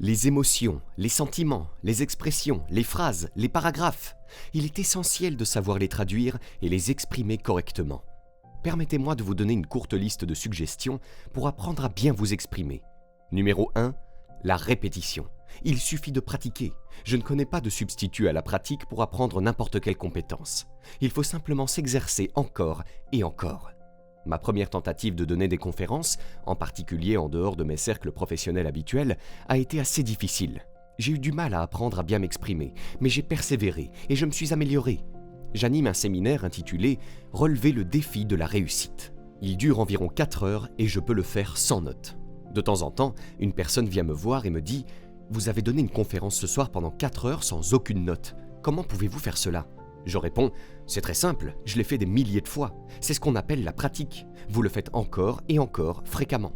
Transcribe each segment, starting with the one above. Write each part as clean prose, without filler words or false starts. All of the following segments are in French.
Les émotions, les sentiments, les expressions, les phrases, les paragraphes. Il est essentiel de savoir les traduire et les exprimer correctement. Permettez-moi de vous donner une courte liste de suggestions pour apprendre à bien vous exprimer. Numéro 1, la répétition. Il suffit de pratiquer. Je ne connais pas de substitut à la pratique pour apprendre n'importe quelle compétence. Il faut simplement s'exercer encore et encore. Ma première tentative de donner des conférences, en particulier en dehors de mes cercles professionnels habituels, a été assez difficile. J'ai eu du mal à apprendre à bien m'exprimer, mais j'ai persévéré et je me suis amélioré. J'anime un séminaire intitulé « Relever le défi de la réussite ». Il dure environ 4 heures et je peux le faire sans notes. De temps en temps, une personne vient me voir et me dit « Vous avez donné une conférence ce soir pendant 4 heures sans aucune note. Comment pouvez-vous faire cela ?» Je réponds « C'est très simple, je l'ai fait des milliers de fois. C'est ce qu'on appelle la pratique. Vous le faites encore et encore, fréquemment. »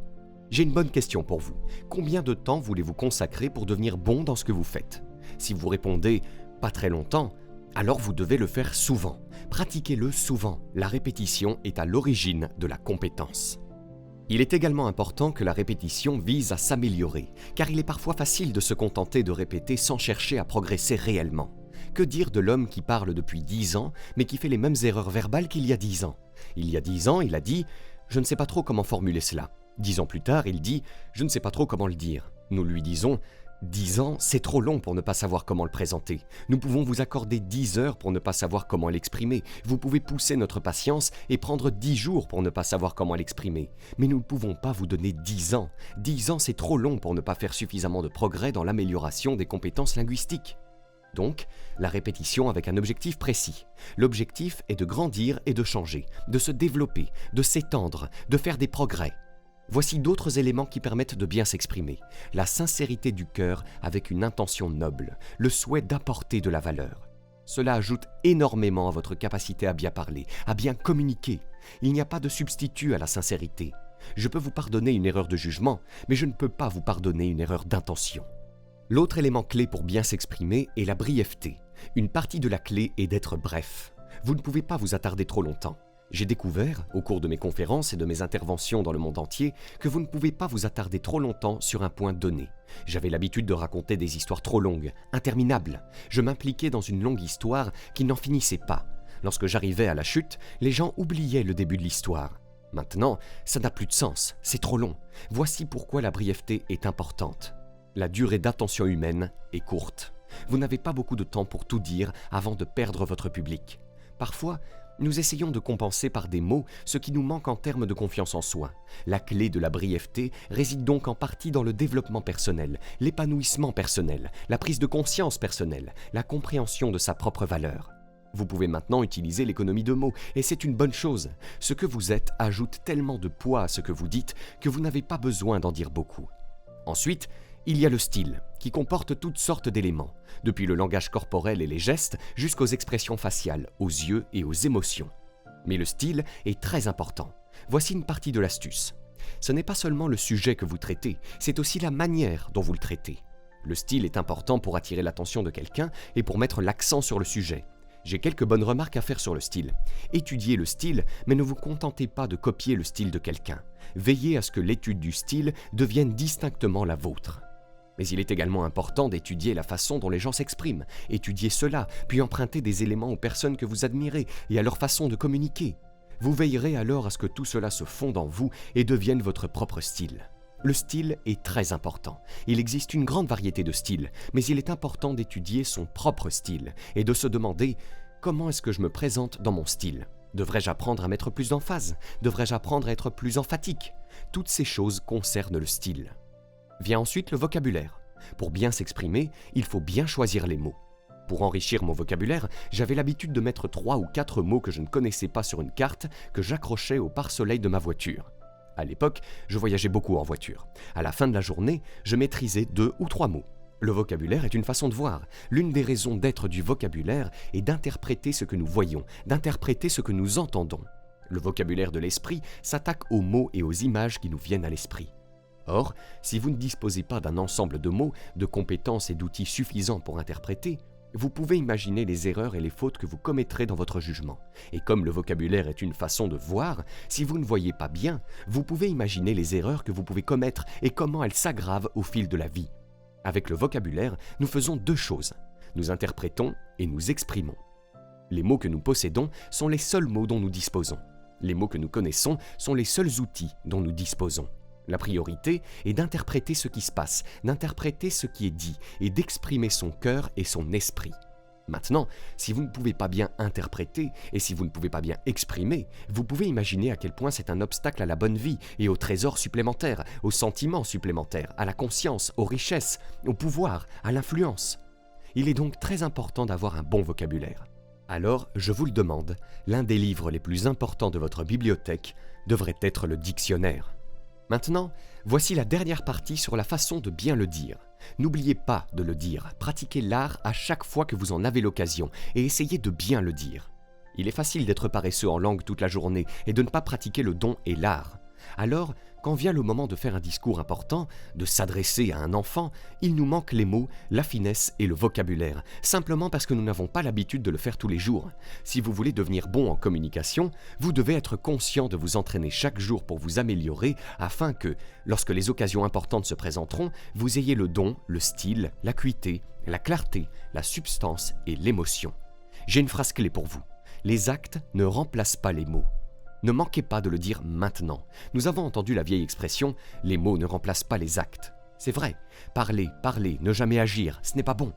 J'ai une bonne question pour vous. Combien de temps voulez-vous consacrer pour devenir bon dans ce que vous faites ? Si vous répondez « Pas très longtemps », alors vous devez le faire souvent. Pratiquez-le souvent. La répétition est à l'origine de la compétence. Il est également important que la répétition vise à s'améliorer, car il est parfois facile de se contenter de répéter sans chercher à progresser réellement. Que dire de l'homme qui parle depuis 10 ans, mais qui fait les mêmes erreurs verbales qu'il y a 10 ans ? Il y a 10 ans, il a dit « Je ne sais pas trop comment formuler cela ». 10 ans plus tard, il dit « Je ne sais pas trop comment le dire ». Nous lui disons « 10 ans, c'est trop long pour ne pas savoir comment le présenter. Nous pouvons vous accorder 10 heures pour ne pas savoir comment l'exprimer. Vous pouvez pousser notre patience et prendre 10 jours pour ne pas savoir comment l'exprimer. Mais nous ne pouvons pas vous donner 10 ans. 10 ans, c'est trop long pour ne pas faire suffisamment de progrès dans l'amélioration des compétences linguistiques. » Donc, la répétition avec un objectif précis. L'objectif est de grandir et de changer, de se développer, de s'étendre, de faire des progrès. Voici d'autres éléments qui permettent de bien s'exprimer. La sincérité du cœur avec une intention noble, le souhait d'apporter de la valeur. Cela ajoute énormément à votre capacité à bien parler, à bien communiquer. Il n'y a pas de substitut à la sincérité. Je peux vous pardonner une erreur de jugement, mais je ne peux pas vous pardonner une erreur d'intention. L'autre élément clé pour bien s'exprimer est la brièveté. Une partie de la clé est d'être bref. Vous ne pouvez pas vous attarder trop longtemps. J'ai découvert, au cours de mes conférences et de mes interventions dans le monde entier, que vous ne pouvez pas vous attarder trop longtemps sur un point donné. J'avais l'habitude de raconter des histoires trop longues, interminables. Je m'impliquais dans une longue histoire qui n'en finissait pas. Lorsque j'arrivais à la chute, les gens oubliaient le début de l'histoire. Maintenant, ça n'a plus de sens, c'est trop long. Voici pourquoi la brièveté est importante. La durée d'attention humaine est courte. Vous n'avez pas beaucoup de temps pour tout dire avant de perdre votre public. Parfois, nous essayons de compenser par des mots ce qui nous manque en termes de confiance en soi. La clé de la brièveté réside donc en partie dans le développement personnel, l'épanouissement personnel, la prise de conscience personnelle, la compréhension de sa propre valeur. Vous pouvez maintenant utiliser l'économie de mots, et c'est une bonne chose. Ce que vous êtes ajoute tellement de poids à ce que vous dites que vous n'avez pas besoin d'en dire beaucoup. Ensuite, il y a le style, qui comporte toutes sortes d'éléments, depuis le langage corporel et les gestes jusqu'aux expressions faciales, aux yeux et aux émotions. Mais le style est très important. Voici une partie de l'astuce. Ce n'est pas seulement le sujet que vous traitez, c'est aussi la manière dont vous le traitez. Le style est important pour attirer l'attention de quelqu'un et pour mettre l'accent sur le sujet. J'ai quelques bonnes remarques à faire sur le style. Étudiez le style, mais ne vous contentez pas de copier le style de quelqu'un. Veillez à ce que l'étude du style devienne distinctement la vôtre. Mais il est également important d'étudier la façon dont les gens s'expriment. Étudiez cela, puis empruntez des éléments aux personnes que vous admirez et à leur façon de communiquer. Vous veillerez alors à ce que tout cela se fonde en vous et devienne votre propre style. Le style est très important. Il existe une grande variété de styles, mais il est important d'étudier son propre style et de se demander « Comment est-ce que je me présente dans mon style ? Devrais-je apprendre à mettre plus d'emphase ? Devrais-je apprendre à être plus emphatique ?» Toutes ces choses concernent le style. Vient ensuite le vocabulaire. Pour bien s'exprimer, il faut bien choisir les mots. Pour enrichir mon vocabulaire, j'avais l'habitude de mettre 3 ou 4 mots que je ne connaissais pas sur une carte que j'accrochais au pare-soleil de ma voiture. À l'époque, je voyageais beaucoup en voiture. À la fin de la journée, je maîtrisais 2 ou 3 mots. Le vocabulaire est une façon de voir. L'une des raisons d'être du vocabulaire est d'interpréter ce que nous voyons, d'interpréter ce que nous entendons. Le vocabulaire de l'esprit s'attaque aux mots et aux images qui nous viennent à l'esprit. Or, si vous ne disposez pas d'un ensemble de mots, de compétences et d'outils suffisants pour interpréter, vous pouvez imaginer les erreurs et les fautes que vous commettrez dans votre jugement. Et comme le vocabulaire est une façon de voir, si vous ne voyez pas bien, vous pouvez imaginer les erreurs que vous pouvez commettre et comment elles s'aggravent au fil de la vie. Avec le vocabulaire, nous faisons deux choses. Nous interprétons et nous exprimons. Les mots que nous possédons sont les seuls mots dont nous disposons. Les mots que nous connaissons sont les seuls outils dont nous disposons. La priorité est d'interpréter ce qui se passe, d'interpréter ce qui est dit et d'exprimer son cœur et son esprit. Maintenant, si vous ne pouvez pas bien interpréter et si vous ne pouvez pas bien exprimer, vous pouvez imaginer à quel point c'est un obstacle à la bonne vie et aux trésors supplémentaires, aux sentiments supplémentaires, à la conscience, aux richesses, au pouvoir, à l'influence. Il est donc très important d'avoir un bon vocabulaire. Alors, je vous le demande, l'un des livres les plus importants de votre bibliothèque devrait être le dictionnaire. Maintenant, voici la dernière partie sur la façon de bien le dire. N'oubliez pas de le dire, pratiquez l'art à chaque fois que vous en avez l'occasion et essayez de bien le dire. Il est facile d'être paresseux en langue toute la journée et de ne pas pratiquer le don et l'art. Alors, quand vient le moment de faire un discours important, de s'adresser à un enfant, il nous manque les mots, la finesse et le vocabulaire, simplement parce que nous n'avons pas l'habitude de le faire tous les jours. Si vous voulez devenir bon en communication, vous devez être conscient de vous entraîner chaque jour pour vous améliorer afin que, lorsque les occasions importantes se présenteront, vous ayez le don, le style, l'acuité, la clarté, la substance et l'émotion. J'ai une phrase clé pour vous. Les actes ne remplacent pas les mots. Ne manquez pas de le dire maintenant. Nous avons entendu la vieille expression « les mots ne remplacent pas les actes ». C'est vrai, parler, parler, ne jamais agir, ce n'est pas bon.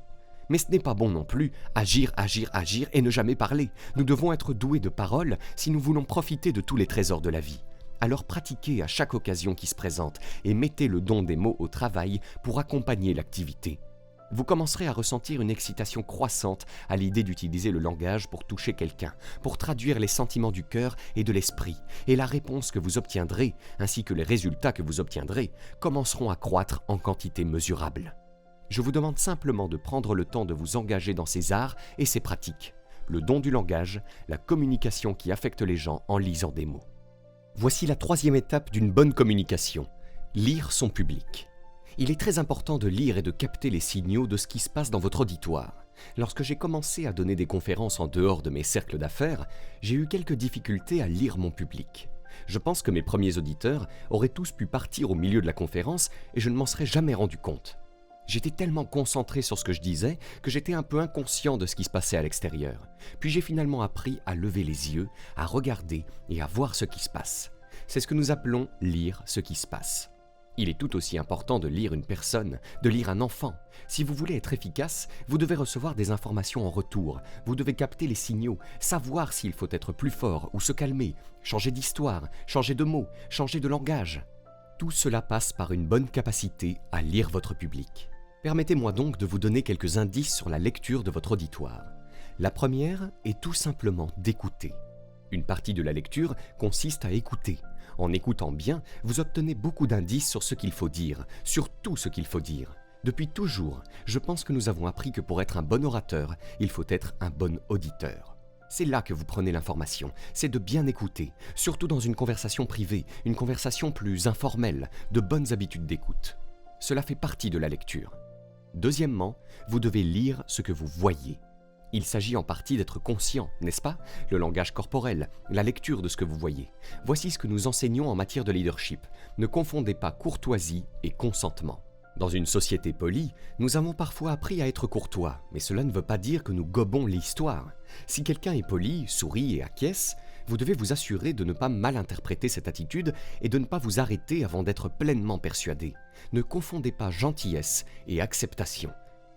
Mais ce n'est pas bon non plus, agir, agir, agir et ne jamais parler. Nous devons être doués de parole si nous voulons profiter de tous les trésors de la vie. Alors pratiquez à chaque occasion qui se présente et mettez le don des mots au travail pour accompagner l'activité. Vous commencerez à ressentir une excitation croissante à l'idée d'utiliser le langage pour toucher quelqu'un, pour traduire les sentiments du cœur et de l'esprit, et la réponse que vous obtiendrez, ainsi que les résultats que vous obtiendrez, commenceront à croître en quantité mesurable. Je vous demande simplement de prendre le temps de vous engager dans ces arts et ces pratiques, le don du langage, la communication qui affecte les gens en lisant des mots. Voici la troisième étape d'une bonne communication, lire son public. Il est très important de lire et de capter les signaux de ce qui se passe dans votre auditoire. Lorsque j'ai commencé à donner des conférences en dehors de mes cercles d'affaires, j'ai eu quelques difficultés à lire mon public. Je pense que mes premiers auditeurs auraient tous pu partir au milieu de la conférence et je ne m'en serais jamais rendu compte. J'étais tellement concentré sur ce que je disais que j'étais un peu inconscient de ce qui se passait à l'extérieur. Puis j'ai finalement appris à lever les yeux, à regarder et à voir ce qui se passe. C'est ce que nous appelons lire ce qui se passe. Il est tout aussi important de lire une personne, de lire un enfant. Si vous voulez être efficace, vous devez recevoir des informations en retour. Vous devez capter les signaux, savoir s'il faut être plus fort ou se calmer, changer d'histoire, changer de mots, changer de langage. Tout cela passe par une bonne capacité à lire votre public. Permettez-moi donc de vous donner quelques indices sur la lecture de votre auditoire. La première est tout simplement d'écouter. Une partie de la lecture consiste à écouter. En écoutant bien, vous obtenez beaucoup d'indices sur ce qu'il faut dire, sur tout ce qu'il faut dire. Depuis toujours, je pense que nous avons appris que pour être un bon orateur, il faut être un bon auditeur. C'est là que vous prenez l'information, c'est de bien écouter, surtout dans une conversation privée, une conversation plus informelle, de bonnes habitudes d'écoute. Cela fait partie de la lecture. Deuxièmement, vous devez lire ce que vous voyez. Il s'agit en partie d'être conscient, n'est-ce pas? Le langage corporel, la lecture de ce que vous voyez. Voici ce que nous enseignons en matière de leadership. Ne confondez pas courtoisie et consentement. Dans une société polie, nous avons parfois appris à être courtois, mais cela ne veut pas dire que nous gobons l'histoire. Si quelqu'un est poli, sourit et acquiesce, vous devez vous assurer de ne pas mal interpréter cette attitude et de ne pas vous arrêter avant d'être pleinement persuadé. Ne confondez pas gentillesse et acceptation.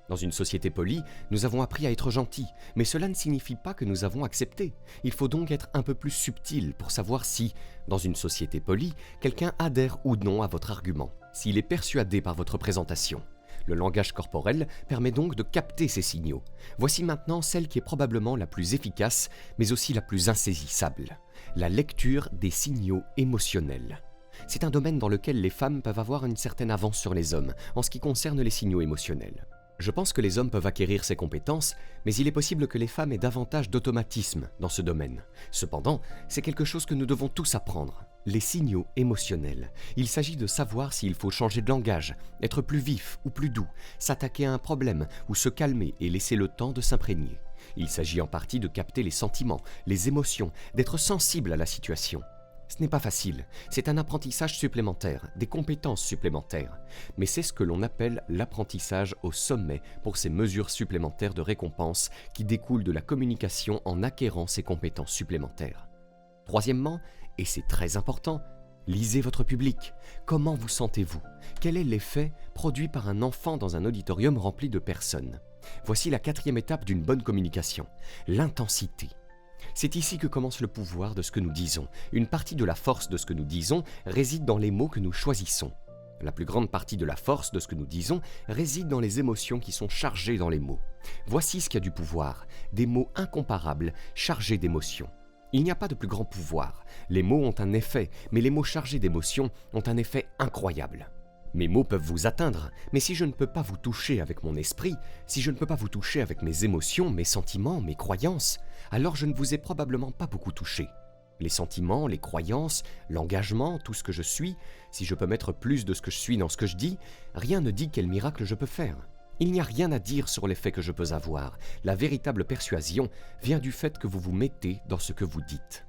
Dans une société polie, nous avons appris à être gentils, mais cela ne signifie pas que nous avons accepté. Il faut donc être un peu plus subtil pour savoir si, dans une société polie, quelqu'un adhère ou non à votre argument, s'il est persuadé par votre présentation. Le langage corporel permet donc de capter ces signaux. Voici maintenant celle qui est probablement la plus efficace, mais aussi la plus insaisissable. La lecture des signaux émotionnels. C'est un domaine dans lequel les femmes peuvent avoir une certaine avance sur les hommes, en ce qui concerne les signaux émotionnels. Je pense que les hommes peuvent acquérir ces compétences, mais il est possible que les femmes aient davantage d'automatisme dans ce domaine. Cependant, c'est quelque chose que nous devons tous apprendre. Les signaux émotionnels. Il s'agit de savoir s'il faut changer de langage, être plus vif ou plus doux, s'attaquer à un problème ou se calmer et laisser le temps de s'imprégner. Il s'agit en partie de capter les sentiments, les émotions, d'être sensible à la situation. Ce n'est pas facile, c'est un apprentissage supplémentaire, des compétences supplémentaires. Mais c'est ce que l'on appelle l'apprentissage au sommet pour ces mesures supplémentaires de récompense qui découlent de la communication en acquérant ces compétences supplémentaires. Troisièmement, et c'est très important, lisez votre public. Comment vous sentez-vous? Quel est l'effet produit par un enfant dans un auditorium rempli de personnes? Voici la quatrième étape d'une bonne communication, l'intensité. C'est ici que commence le pouvoir de ce que nous disons. Une partie de la force de ce que nous disons réside dans les mots que nous choisissons. La plus grande partie de la force de ce que nous disons réside dans les émotions qui sont chargées dans les mots. Voici ce qui a du pouvoir, des mots incomparables, chargés d'émotions. Il n'y a pas de plus grand pouvoir. Les mots ont un effet, mais les mots chargés d'émotions ont un effet incroyable. Mes mots peuvent vous atteindre, mais si je ne peux pas vous toucher avec mon esprit, si je ne peux pas vous toucher avec mes émotions, mes sentiments, mes croyances, alors je ne vous ai probablement pas beaucoup touché. Les sentiments, les croyances, l'engagement, tout ce que je suis, si je peux mettre plus de ce que je suis dans ce que je dis, rien ne dit quel miracle je peux faire. Il n'y a rien à dire sur l'effet que je peux avoir. La véritable persuasion vient du fait que vous vous mettez dans ce que vous dites.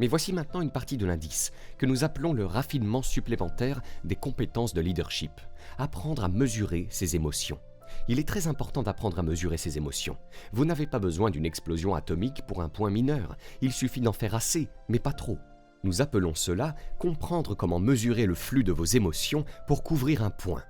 Mais voici maintenant une partie de l'indice, que nous appelons le raffinement supplémentaire des compétences de leadership. Apprendre à mesurer ses émotions. Il est très important d'apprendre à mesurer ses émotions. Vous n'avez pas besoin d'une explosion atomique pour un point mineur. Il suffit d'en faire assez, mais pas trop. Nous appelons cela comprendre comment mesurer le flux de vos émotions pour couvrir un point.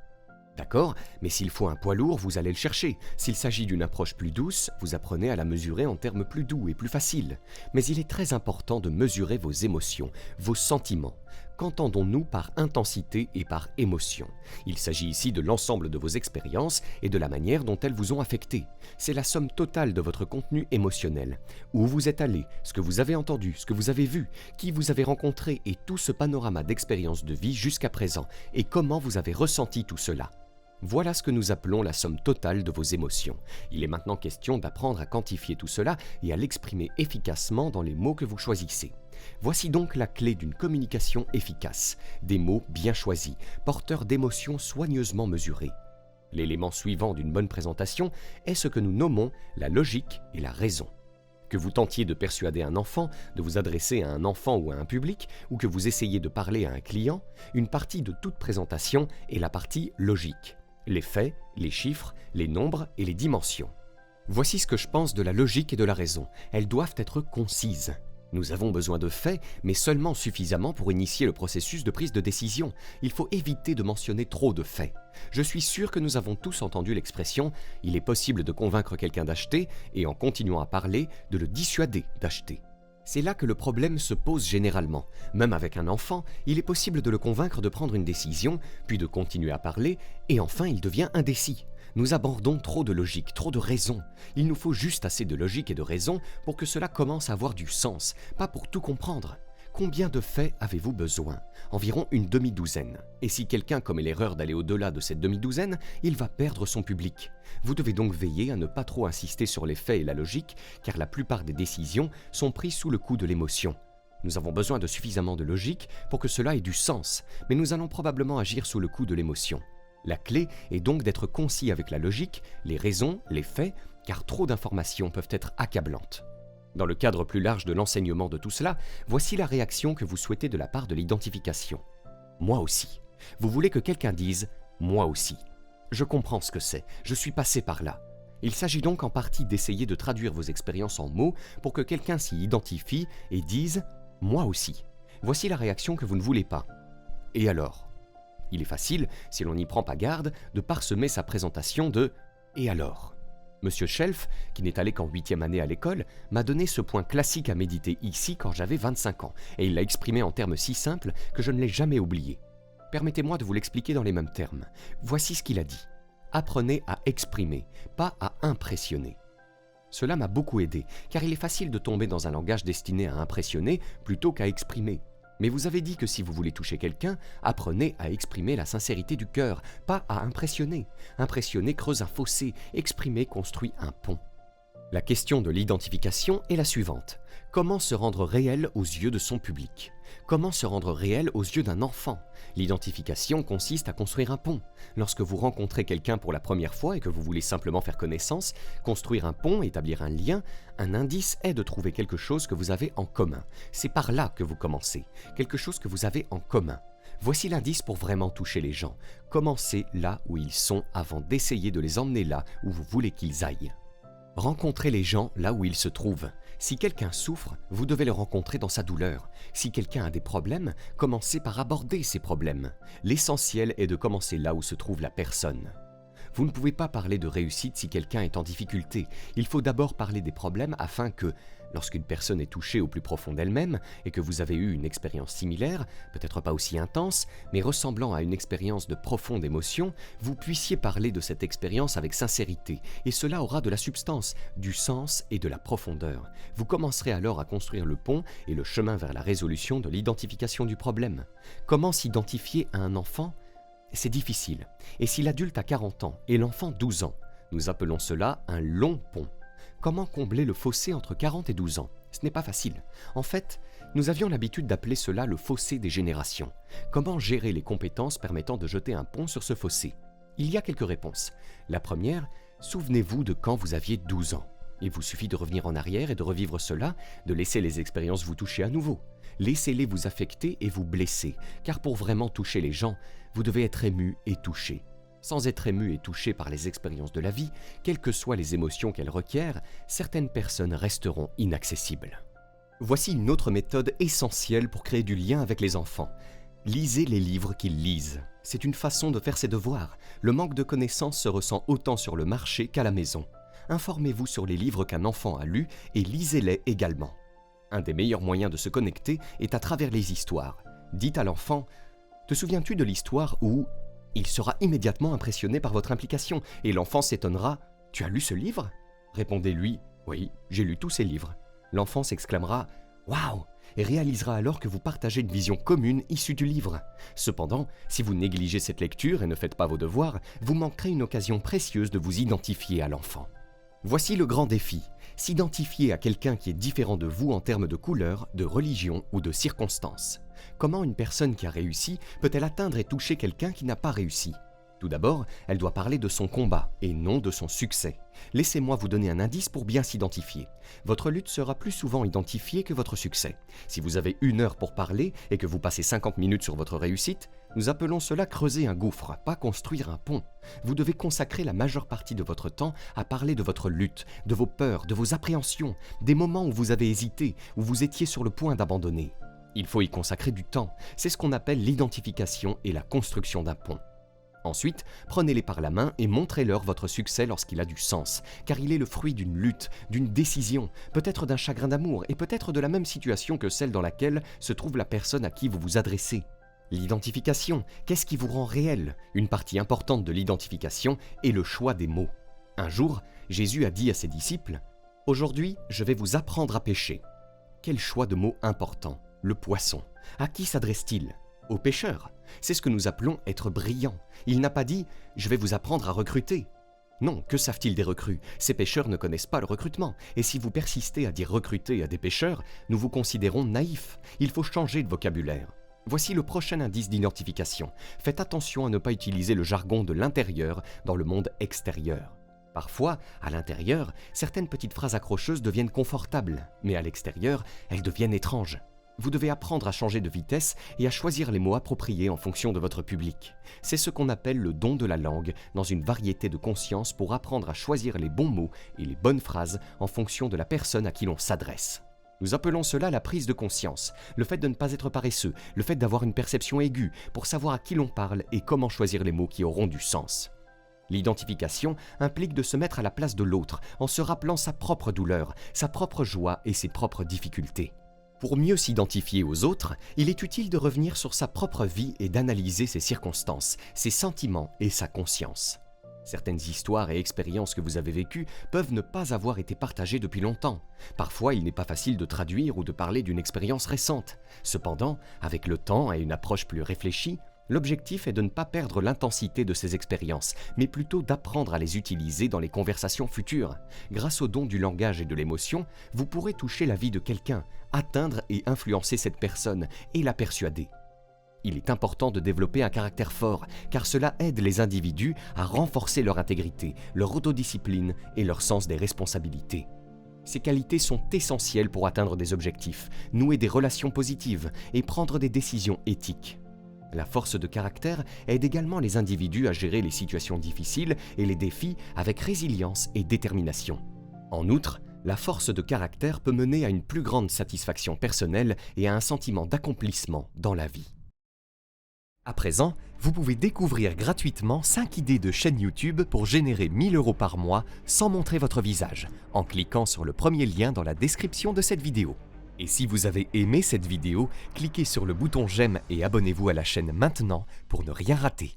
D'accord, mais s'il faut un poids lourd, vous allez le chercher. S'il s'agit d'une approche plus douce, vous apprenez à la mesurer en termes plus doux et plus faciles. Mais il est très important de mesurer vos émotions, vos sentiments. Qu'entendons-nous par intensité et par émotion? Il s'agit ici de l'ensemble de vos expériences et de la manière dont elles vous ont affecté. C'est la somme totale de votre contenu émotionnel. Où vous êtes allé, ce que vous avez entendu, ce que vous avez vu, qui vous avez rencontré et tout ce panorama d'expériences de vie jusqu'à présent et comment vous avez ressenti tout cela. Voilà ce que nous appelons la somme totale de vos émotions. Il est maintenant question d'apprendre à quantifier tout cela et à l'exprimer efficacement dans les mots que vous choisissez. Voici donc la clé d'une communication efficace. Des mots bien choisis, porteurs d'émotions soigneusement mesurées. L'élément suivant d'une bonne présentation est ce que nous nommons la logique et la raison. Que vous tentiez de persuader un enfant, de vous adresser à un enfant ou à un public, ou que vous essayiez de parler à un client, une partie de toute présentation est la partie logique. Les faits, les chiffres, les nombres et les dimensions. Voici ce que je pense de la logique et de la raison. Elles doivent être concises. Nous avons besoin de faits, mais seulement suffisamment pour initier le processus de prise de décision. Il faut éviter de mentionner trop de faits. Je suis sûr que nous avons tous entendu l'expression « il est possible de convaincre quelqu'un d'acheter » et en continuant à parler, de le dissuader d'acheter. C'est là que le problème se pose généralement. Même avec un enfant, il est possible de le convaincre de prendre une décision, puis de continuer à parler, et enfin il devient indécis. Nous abordons trop de logique, trop de raison. Il nous faut juste assez de logique et de raison pour que cela commence à avoir du sens, pas pour tout comprendre. Combien de faits avez-vous besoin? Environ une demi-douzaine. Et si quelqu'un commet l'erreur d'aller au-delà de cette demi-douzaine, il va perdre son public. Vous devez donc veiller à ne pas trop insister sur les faits et la logique, car la plupart des décisions sont prises sous le coup de l'émotion. Nous avons besoin de suffisamment de logique pour que cela ait du sens, mais nous allons probablement agir sous le coup de l'émotion. La clé est donc d'être concis avec la logique, les raisons, les faits, car trop d'informations peuvent être accablantes. Dans le cadre plus large de l'enseignement de tout cela, voici la réaction que vous souhaitez de la part de l'identification. Moi aussi. Vous voulez que quelqu'un dise « moi aussi ». Je comprends ce que c'est, je suis passé par là. Il s'agit donc en partie d'essayer de traduire vos expériences en mots pour que quelqu'un s'y identifie et dise « moi aussi ». Voici la réaction que vous ne voulez pas. Et alors? Il est facile, si l'on n'y prend pas garde, de parsemer sa présentation de « et alors ?» Monsieur Schelf, qui n'est allé qu'en 8e année à l'école, m'a donné ce point classique à méditer ici quand j'avais 25 ans, et il l'a exprimé en termes si simples que je ne l'ai jamais oublié. Permettez-moi de vous l'expliquer dans les mêmes termes. Voici ce qu'il a dit. Apprenez à exprimer, pas à impressionner. Cela m'a beaucoup aidé, car il est facile de tomber dans un langage destiné à impressionner plutôt qu'à exprimer. Mais vous avez dit que si vous voulez toucher quelqu'un, apprenez à exprimer la sincérité du cœur, pas à impressionner. Impressionner creuse un fossé, exprimer construit un pont. La question de l'identification est la suivante. Comment se rendre réel aux yeux de son public? Comment se rendre réel aux yeux d'un enfant? L'identification consiste à construire un pont. Lorsque vous rencontrez quelqu'un pour la première fois et que vous voulez simplement faire connaissance, construire un pont, établir un lien, un indice est de trouver quelque chose que vous avez en commun. C'est par là que vous commencez, quelque chose que vous avez en commun. Voici l'indice pour vraiment toucher les gens. Commencez là où ils sont avant d'essayer de les emmener là où vous voulez qu'ils aillent. Rencontrez les gens là où ils se trouvent. Si quelqu'un souffre, vous devez le rencontrer dans sa douleur. Si quelqu'un a des problèmes, commencez par aborder ces problèmes. L'essentiel est de commencer là où se trouve la personne. Vous ne pouvez pas parler de réussite si quelqu'un est en difficulté. Il faut d'abord parler des problèmes afin que, lorsqu'une personne est touchée au plus profond d'elle-même et que vous avez eu une expérience similaire, peut-être pas aussi intense, mais ressemblant à une expérience de profonde émotion, vous puissiez parler de cette expérience avec sincérité, et cela aura de la substance, du sens et de la profondeur. Vous commencerez alors à construire le pont et le chemin vers la résolution de l'identification du problème. Comment s'identifier à un enfant ? C'est difficile. Et si l'adulte a 40 ans et l'enfant 12 ans, nous appelons cela un long pont. Comment combler le fossé entre 40 et 12 ans? Ce n'est pas facile. En fait, nous avions l'habitude d'appeler cela le fossé des générations. Comment gérer les compétences permettant de jeter un pont sur ce fossé? Il y a quelques réponses. La première, souvenez-vous de quand vous aviez 12 ans. Il vous suffit de revenir en arrière et de revivre cela, de laisser les expériences vous toucher à nouveau. Laissez-les vous affecter et vous blesser, car pour vraiment toucher les gens, vous devez être ému et touché. Sans être ému et touché par les expériences de la vie, quelles que soient les émotions qu'elles requièrent, certaines personnes resteront inaccessibles. Voici une autre méthode essentielle pour créer du lien avec les enfants. Lisez les livres qu'ils lisent. C'est une façon de faire ses devoirs. Le manque de connaissances se ressent autant sur le marché qu'à la maison. Informez-vous sur les livres qu'un enfant a lus et lisez-les également. Un des meilleurs moyens de se connecter est à travers les histoires. Dites à l'enfant « Te souviens-tu de l'histoire où… » Il sera immédiatement impressionné par votre implication et l'enfant s'étonnera « Tu as lu ce livre ?» Répondez-lui « Oui, j'ai lu tous ces livres. » L'enfant s'exclamera « Waouh !» et réalisera alors que vous partagez une vision commune issue du livre. Cependant, si vous négligez cette lecture et ne faites pas vos devoirs, vous manquerez une occasion précieuse de vous identifier à l'enfant. Voici le grand défi, s'identifier à quelqu'un qui est différent de vous en termes de couleur, de religion ou de circonstances. Comment une personne qui a réussi peut-elle atteindre et toucher quelqu'un qui n'a pas réussi? Tout d'abord, elle doit parler de son combat et non de son succès. Laissez-moi vous donner un indice pour bien s'identifier. Votre lutte sera plus souvent identifiée que votre succès. Si vous avez 1 heure pour parler et que vous passez 50 minutes sur votre réussite, nous appelons cela creuser un gouffre, pas construire un pont. Vous devez consacrer la majeure partie de votre temps à parler de votre lutte, de vos peurs, de vos appréhensions, des moments où vous avez hésité, où vous étiez sur le point d'abandonner. Il faut y consacrer du temps. C'est ce qu'on appelle l'identification et la construction d'un pont. Ensuite, prenez-les par la main et montrez-leur votre succès lorsqu'il a du sens, car il est le fruit d'une lutte, d'une décision, peut-être d'un chagrin d'amour et peut-être de la même situation que celle dans laquelle se trouve la personne à qui vous vous adressez. L'identification, qu'est-ce qui vous rend réel? Une partie importante de l'identification est le choix des mots. Un jour, Jésus a dit à ses disciples « Aujourd'hui, je vais vous apprendre à pêcher. » Quel choix de mots important? Le poisson. À qui s'adresse-t-il? Aux pêcheurs. C'est ce que nous appelons être brillant. Il n'a pas dit « je vais vous apprendre à recruter ». Non, que savent-ils des recrues? Ces pêcheurs ne connaissent pas le recrutement. Et si vous persistez à dire recruter à des pêcheurs, nous vous considérons naïfs. Il faut changer de vocabulaire. Voici le prochain indice d'identification. Faites attention à ne pas utiliser le jargon de l'intérieur dans le monde extérieur. Parfois, à l'intérieur, certaines petites phrases accrocheuses deviennent confortables, mais à l'extérieur, elles deviennent étranges. Vous devez apprendre à changer de vitesse et à choisir les mots appropriés en fonction de votre public. C'est ce qu'on appelle le don de la langue, dans une variété de conscience pour apprendre à choisir les bons mots et les bonnes phrases en fonction de la personne à qui l'on s'adresse. Nous appelons cela la prise de conscience, le fait de ne pas être paresseux, le fait d'avoir une perception aiguë pour savoir à qui l'on parle et comment choisir les mots qui auront du sens. L'identification implique de se mettre à la place de l'autre en se rappelant sa propre douleur, sa propre joie et ses propres difficultés. Pour mieux s'identifier aux autres, il est utile de revenir sur sa propre vie et d'analyser ses circonstances, ses sentiments et sa conscience. Certaines histoires et expériences que vous avez vécues peuvent ne pas avoir été partagées depuis longtemps. Parfois, il n'est pas facile de traduire ou de parler d'une expérience récente. Cependant, avec le temps et une approche plus réfléchie, L'objectif est de ne pas perdre l'intensité de ces expériences, mais plutôt d'apprendre à les utiliser dans les conversations futures. Grâce au don du langage et de l'émotion, vous pourrez toucher la vie de quelqu'un, atteindre et influencer cette personne et la persuader. Il est important de développer un caractère fort, car cela aide les individus à renforcer leur intégrité, leur autodiscipline et leur sens des responsabilités. Ces qualités sont essentielles pour atteindre des objectifs, nouer des relations positives et prendre des décisions éthiques. La force de caractère aide également les individus à gérer les situations difficiles et les défis avec résilience et détermination. En outre, la force de caractère peut mener à une plus grande satisfaction personnelle et à un sentiment d'accomplissement dans la vie. À présent, vous pouvez découvrir gratuitement 5 idées de chaîne YouTube pour générer 1 000 € par mois sans montrer votre visage, en cliquant sur le premier lien dans la description de cette vidéo. Et si vous avez aimé cette vidéo, cliquez sur le bouton j'aime et abonnez-vous à la chaîne maintenant pour ne rien rater.